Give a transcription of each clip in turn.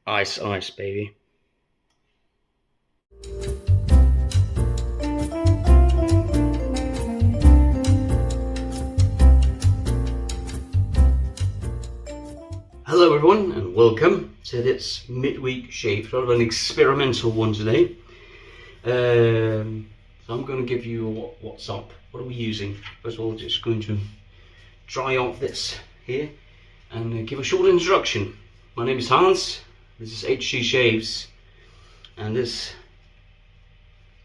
Ice, ice, baby. Hello everyone and welcome to this midweek shave, sort of an experimental one today. So I'm going to give you what's up. What are we using? First of all, just going to dry off this here and give a short introduction. My name is Hans, this is HC Shaves, and this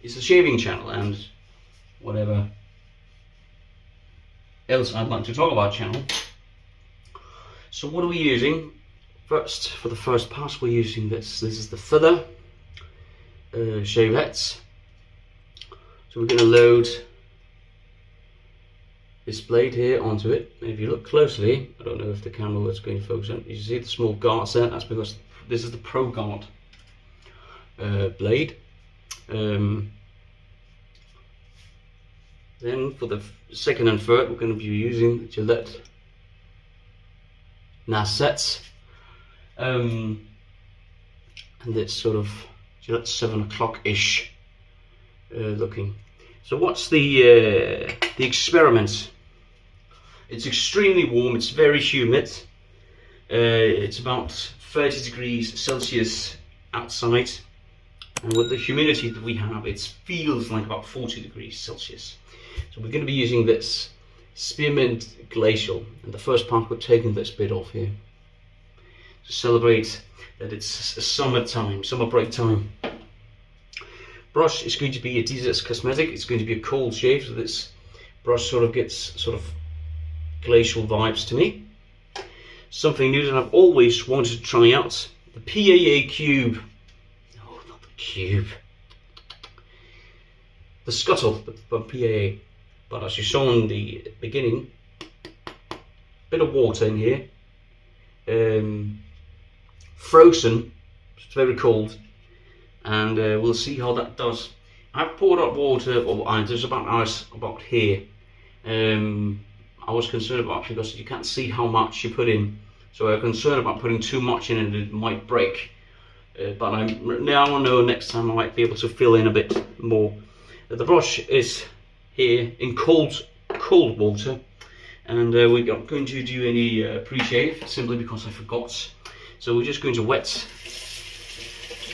is the shaving channel and whatever else I'd like to talk about channel. So what are we using? First, for the first pass, we're using this. This is the feather shave heads. So we're going to load this blade here onto it. And if you look closely, I don't know if the camera is going to focus on, you see the small guards there. That's because this is the Pro Guard blade. Then for the second and third, we're going to be using the Gillette Nasets, and it's sort of Gillette 7 o'clock ish looking. So what's the experiment? It's extremely warm, it's very humid, it's about 30 degrees Celsius outside, and with the humidity that we have, it feels like about 40 degrees Celsius. So we're going to be using this Spearmint Glacial, and the first part we're taking this bit off here to celebrate that it's summertime, summer break time. Brush is going to be Adidas Cosmetic. It's going to be a cold shave, so this brush sort of gets sort of glacial vibes to me. Something new that I've always wanted to try out, the PAA Cube. Oh, not the Cube, the Scuttle from PAA. But as you saw in the beginning, a bit of water in here, frozen, it's very cold, and we'll see how that does. I've poured up water, there's about ice about here. I was concerned about because you can't see how much you put in, so I'm concerned about putting too much in and it might break. But now I know next time I might be able to fill in a bit more. The brush is here in cold water, and we're not going to do any pre-shave simply because I forgot. So we're just going to wet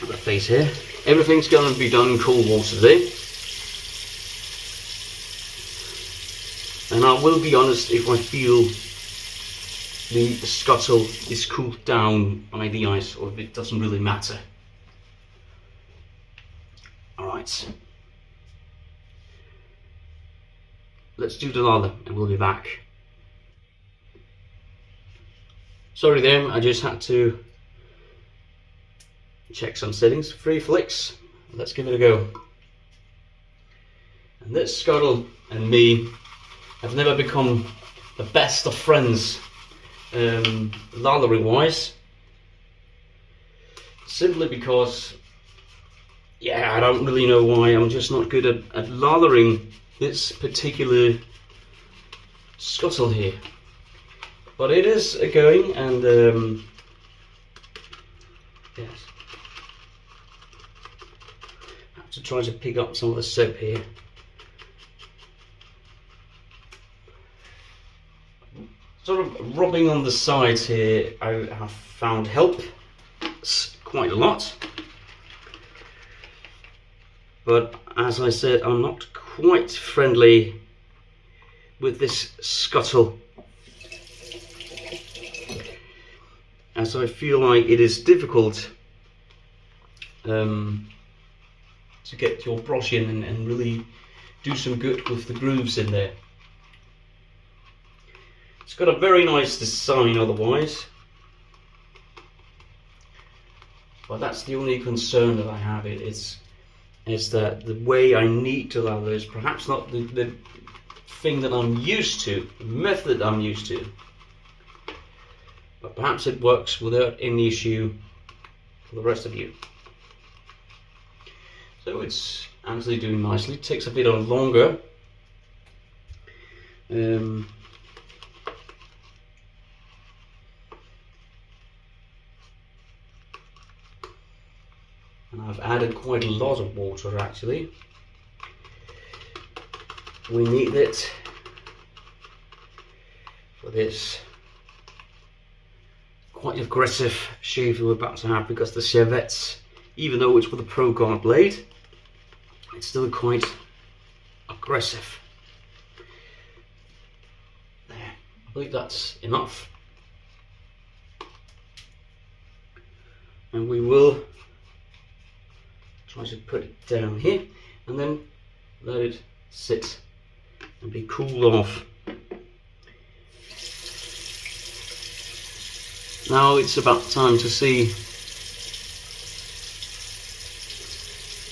the face here. Everything's going to be done in cold water today, and I will be honest if I feel the scuttle is cooled down by the ice, or if it doesn't really matter. Alright, let's do the lather and we'll be back. Sorry there, I just had to check some settings. 3 flicks, let's give it a go. And this Scuttle and me have never become the best of friends lathering wise, simply because, yeah, I don't really know why, I'm just not good at lathering this particular Scuttle here, but it is going, and yes, I have to try to pick up some of the soap here. Sort of rubbing on the sides here, I have found help quite a lot, but as I said, I'm not quite friendly with this Scuttle, as I feel like it is difficult to get your brush in and really do some good with the grooves in there. It's got a very nice design otherwise, but that's the only concern that I have. Is that the way I need to lather is perhaps not the thing that I'm used to, the method I'm used to, but perhaps it works without any issue for the rest of you. So it's actually doing nicely. It takes a bit longer. I've added quite a lot of water actually. We need it for this quite aggressive shave we're about to have, because the Chevettes, even though it's with a Pro Guard blade, it's still quite aggressive. There, I believe that's enough. And we will try to put it down here and then let it sit and be cooled off. Now it's about time to see.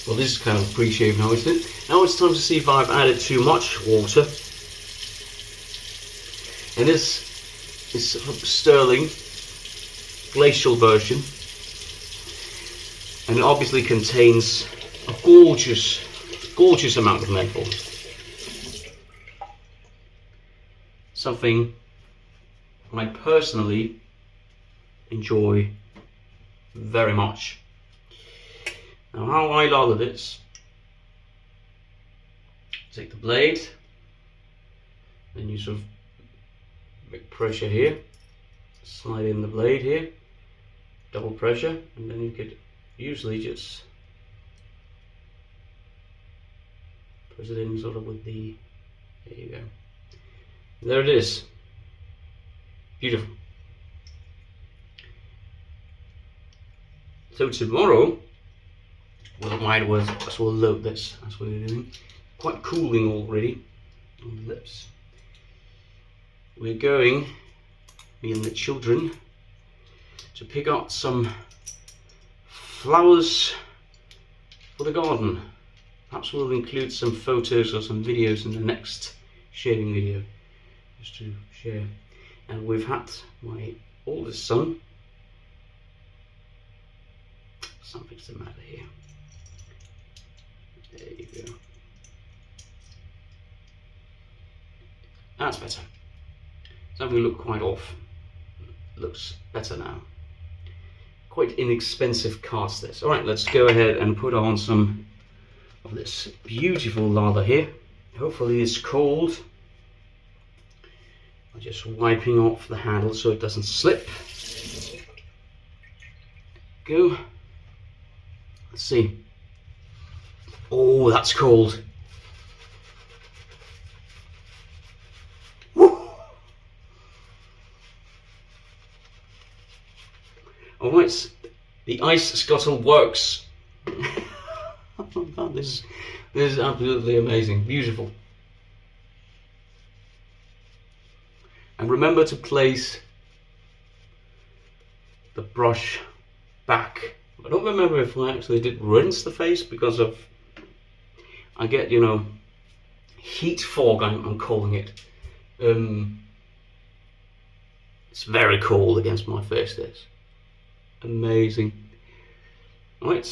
Well, this is kind of pre-shave now, isn't it? Now it's time to see if I've added too much water. And this is Stirling Glacial version. And it obviously contains a gorgeous amount of maple. Something I personally enjoy very much. Now, how I lather this: take the blade, then you sort of make pressure here, slide in the blade here, double pressure, and then you could usually just press it in sort of with the, there you go. There it is. Beautiful. So tomorrow, what I might was, as we'll load this as we're doing, quite cooling already on the lips. We're going, me and the children, to pick out some flowers for the garden. Perhaps we'll include some photos or some videos in the next shaving video, just to share. And we've had my oldest son. Something's the matter here. There you go. That's better. Something looked quite off. Looks better now. Quite inexpensive cast this. Alright, let's go ahead and put on some of this beautiful lather here. Hopefully it's cold. I'm just wiping off the handle so it doesn't slip. Go. Let's see. Oh, that's cold. Alright, the ice scuttle works. This is absolutely amazing, beautiful. And remember to place the brush back. I don't remember if I actually did rinse the face, because of, I get, you know, heat fog, I'm calling it. It's very cold against my face, this. Amazing. Right,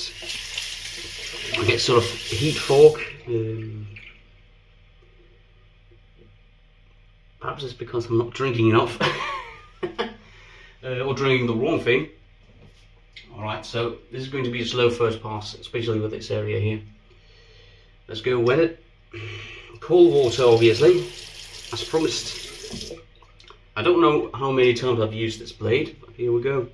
I get sort of heat fog. Perhaps it's because I'm not drinking enough, or drinking the wrong thing. Alright, so this is going to be a slow first pass, especially with this area here. Let's go wet it. Cold water, obviously, as promised. I don't know how many times I've used this blade, but here we go.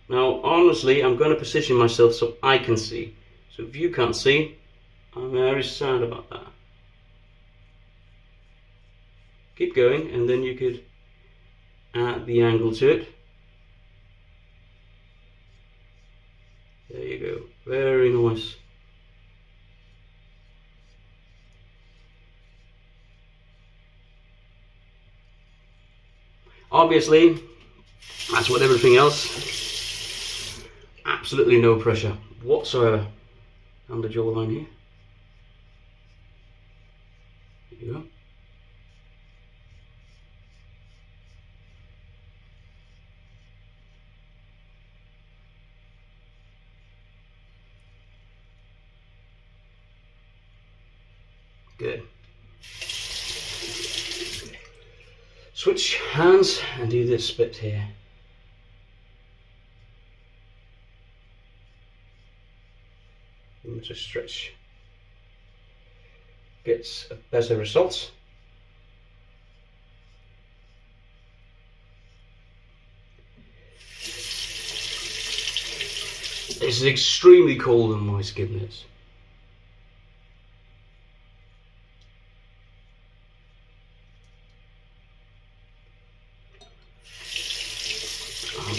Now, honestly, I'm going to position myself so I can see. So if you can't see, I'm very sad about that. Keep going, and then you could add the angle to it. There you go, very nice. Obviously, as with everything else, absolutely no pressure whatsoever on the jawline here. There you go. Good. Switch hands and do this bit here. To stretch gets a better result. This is extremely cold on my skin. This.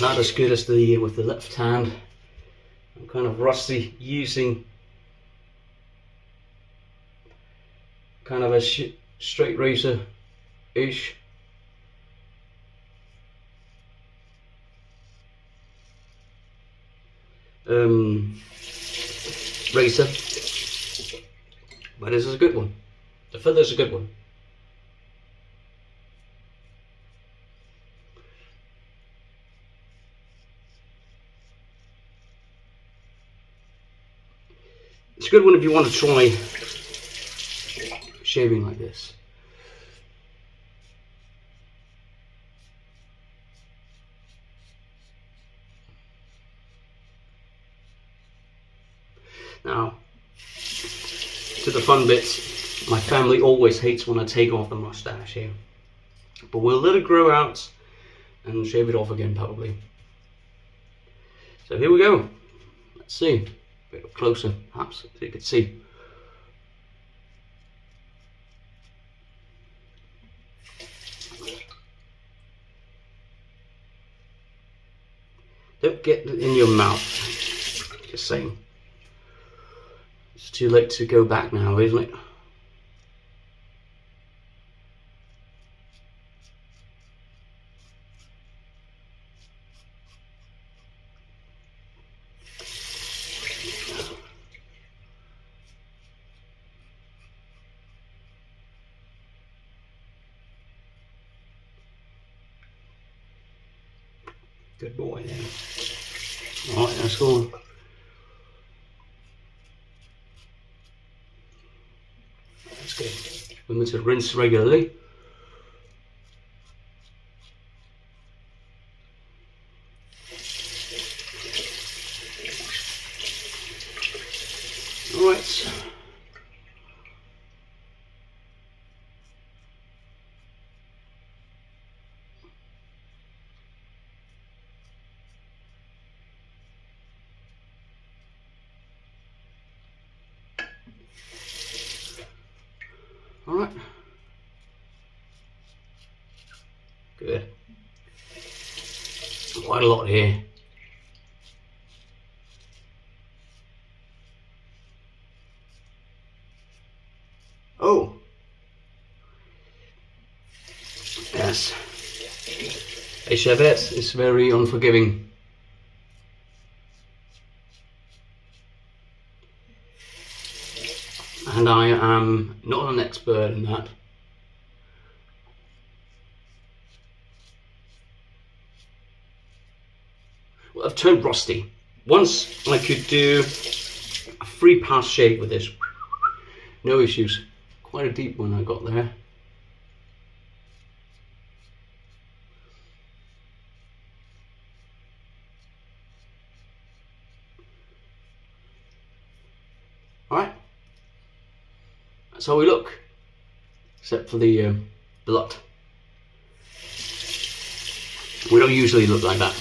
Not as good as the with the left hand. I'm kind of rusty using kind of a straight razor-ish. Razor, but this is a good one. The feather's a good one. It's a good one if you want to try shaving like this. Now, to the fun bits. My family always hates when I take off the mustache here, but we'll let it grow out and shave it off again probably. So here we go. Let's see. A bit closer, perhaps, so you can see. Don't get it in your mouth. Just saying. It's too late to go back now, isn't it? Good boy then. Alright, that's cool. That's good. Remember to rinse regularly. Alright. Alright. Good. Quite a lot here. Oh. Yes. A Chevette is very unforgiving. And I am not an expert in that. Well, I've turned rusty. Once I could do a free pass shave with this. No issues. Quite a deep one I got there. Alright. That's how we look, except for the blood. We don't usually look like that.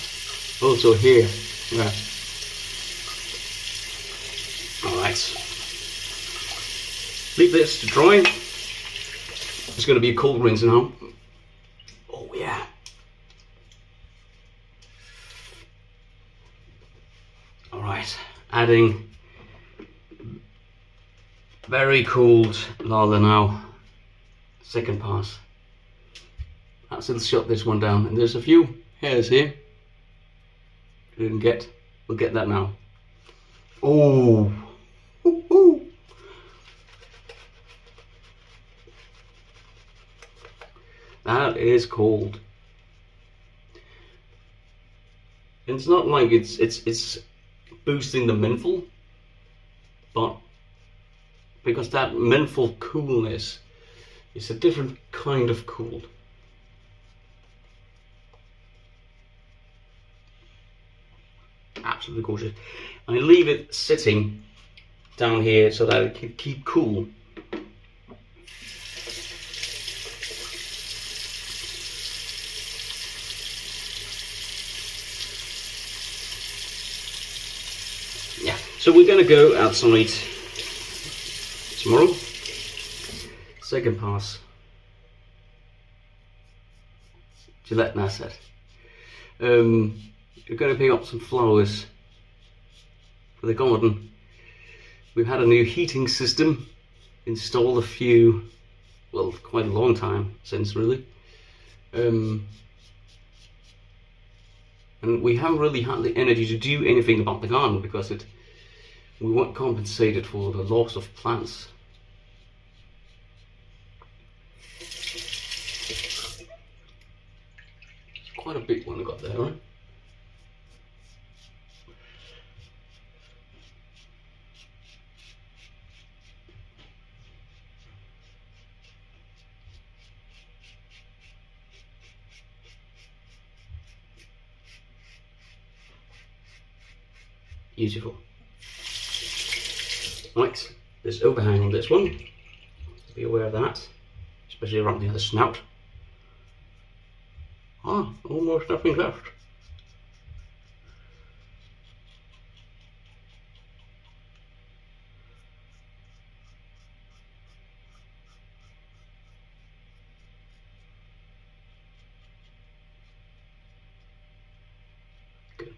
Also here, yeah. Alright. Leave this to dry. It's going to be a cold rinse now. Oh yeah. Alright, adding very cold lala now. Second pass. Perhaps it'll shut this one down. And there's a few hairs here. Didn't get. We'll get that now. Oh. Ooh. That is cold. And it's not like it's boosting the menthol, but because that menthol coolness is a different kind of cold. Absolutely gorgeous. I leave it sitting down here so that it can keep cool. Yeah, so we're going to go outside tomorrow. Second pass. Gillette asset. We're going to pick up some flowers for the garden. We've had a new heating system installed quite a long time since really. And we haven't really had the energy to do anything about the garden because we weren't compensated for the loss of plants. It's quite a big one I got there, right? Beautiful. Right, there's overhang on this one. Be aware of that, especially around the other snout. Ah, almost nothing left. Good.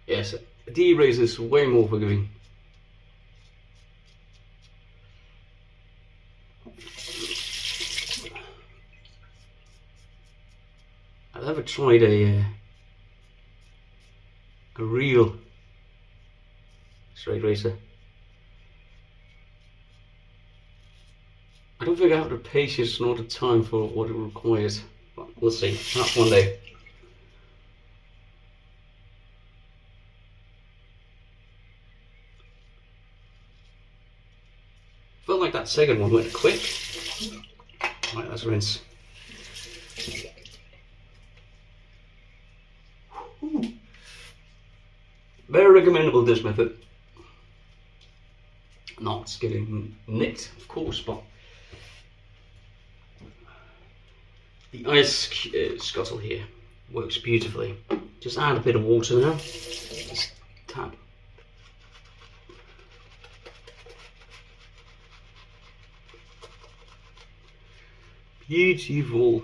Yes, a D-razor is way more forgiving. I've never tried a real straight razor. I don't think I have the patience nor the time for what it requires, but we'll see. Perhaps one day. Felt like that second one went quick. Right, let's rinse. Very recommendable, this method. Not getting nicked, of course, but the ice scuttle here works beautifully. Just add a bit of water now. Just tap. Beautiful.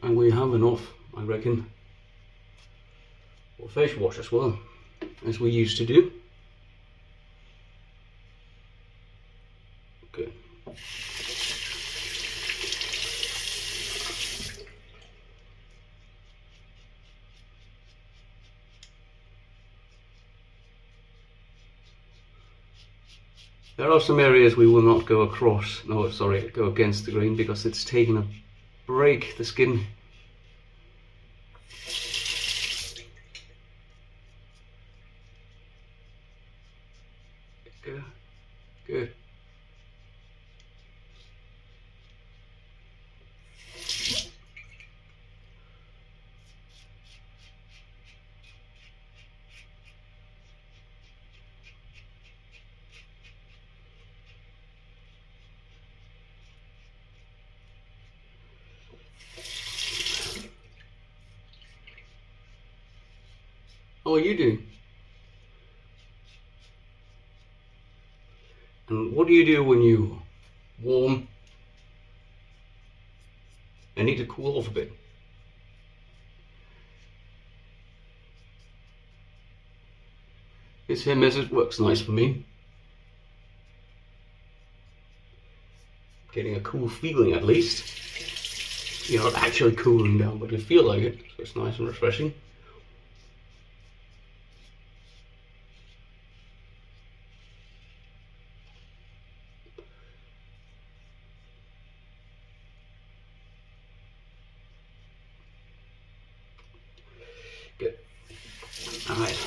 And we have enough, I reckon, for face wash as well, as we used to do. Good. There are some areas we will not go across, no sorry, go against the grain because it's taken a break, the skin. Good. Good. How are you doing? And what do you do when you're warm and need to cool off a bit? This here method works nice for me. Getting a cool feeling at least. You're not actually cooling down, but you feel like it, so it's nice and refreshing. Good. Alright.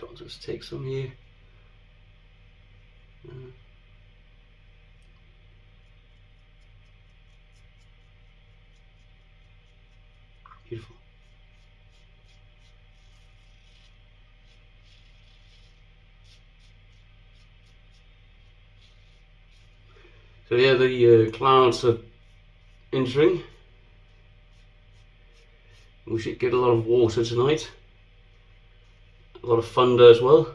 I'll just take some here. Beautiful. So yeah, the clouds are entering. We should get a lot of water tonight. A lot of thunder as well.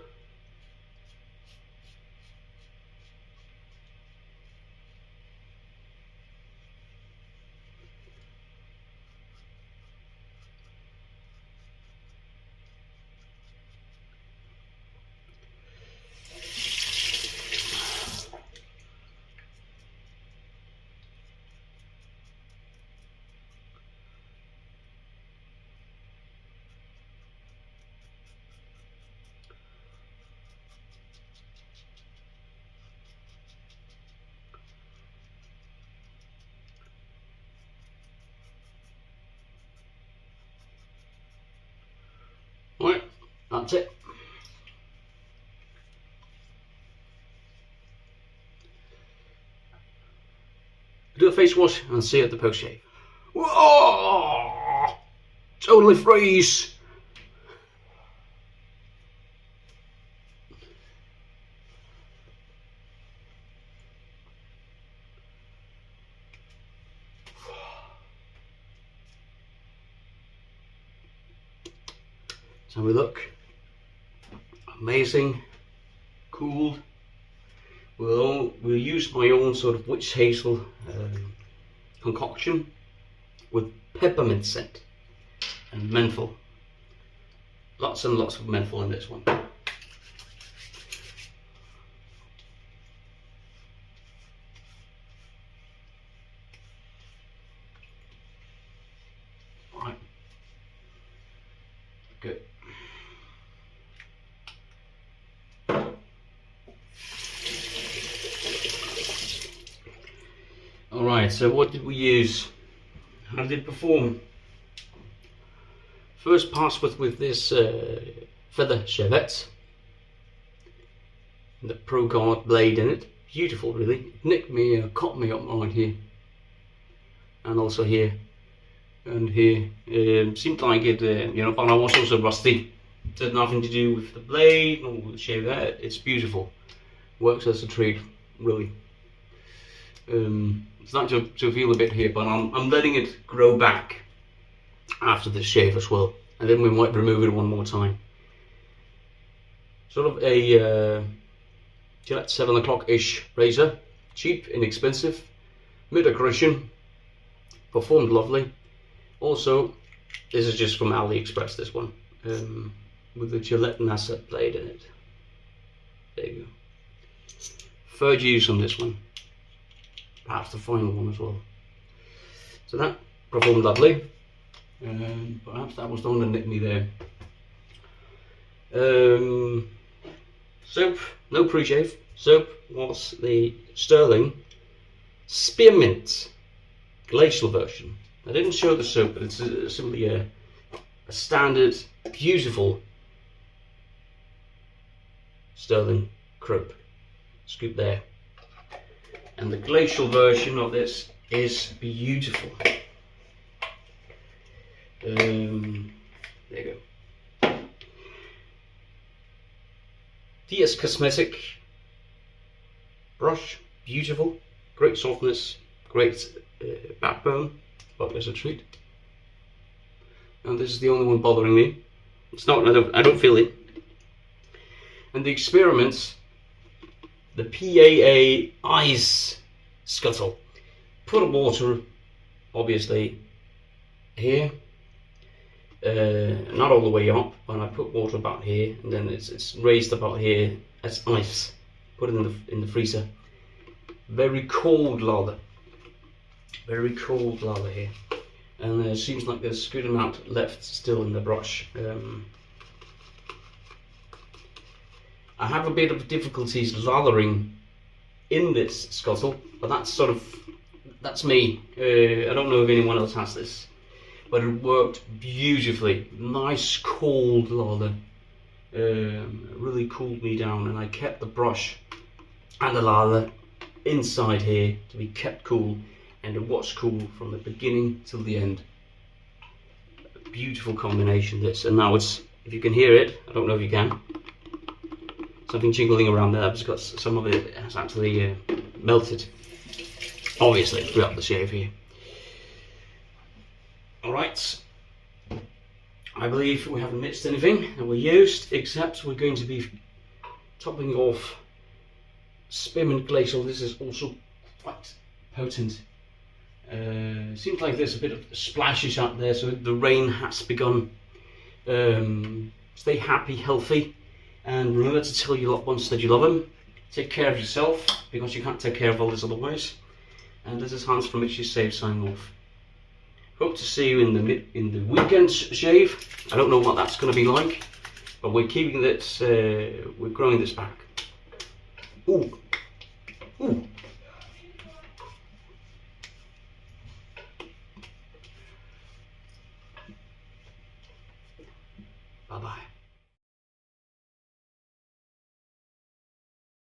Right, that's it. Do a face wash and see you at the post shave. Whoa! Totally freeze! So we look amazing, cool. We'll use my own sort of witch hazel concoction with peppermint scent and menthol. Lots and lots of menthol in this one. Right. Good. Alright, so what did we use? How did it perform? First pass with this feather shavette. The Pro Guard blade in it. Beautiful, really. Nicked me, caught me up right here. And also here. And here. Seemed like it, but I was also rusty. It had nothing to do with the blade or the shavette. It's beautiful. Works as a treat, really. It's starting to feel a bit here, but I'm letting it grow back after this shave as well, and then we might remove it one more time. Sort of a Gillette 7 o'clock-ish razor, cheap, inexpensive, mid-aggression, performed lovely. Also, this is just from AliExpress, this one, with the Gillette NASA blade in it. There you go. Third use on this one. Perhaps the final one as well. So that performed lovely. Perhaps that was the one that nicked me there. Soap, no pre-shave. Soap was the Stirling Spearmint Glacial version. I didn't show the soap, but it's simply a standard, beautiful Stirling croup. Scoop there. And the Glacial version of this is beautiful. There you go. DS Cosmetic brush, beautiful, great softness, great backbone, but as a treat. And this is the only one bothering me. It's not. I don't feel it. And the experiments. The PAA Ice Scuttle. Put water, obviously, here. Not all the way up, but I put water about here, and then it's raised about here as ice. Put it in the freezer. Very cold lather. Very cold lather here, and it seems like there's a good amount left still in the brush. I have a bit of difficulties lathering in this Scuttle, but that's me. I don't know if anyone else has this, but it worked beautifully. Nice cold lather, really cooled me down, and I kept the brush and the lather inside here to be kept cool, and it was cool from the beginning till the end. A beautiful combination this, and now it's, if you can hear it, I don't know if you can, something jingling around there. I've just got some of it has actually melted, obviously, throughout the shave here. Alright, I believe we haven't missed anything that we used, except we're going to be topping off Spearmint Glacial. This is also quite potent. Seems like there's a bit of splashes out there, so the rain has begun. Stay happy, healthy, and remember to tell your loved ones that you love them. Take care of yourself, because you can't take care of others otherwise. And this is Hans from Itchy Shave signing off. Hope to see you in the weekend shave. I don't know what that's going to be like, but we're keeping this. We're growing this back. Ooh, ooh. Bye bye.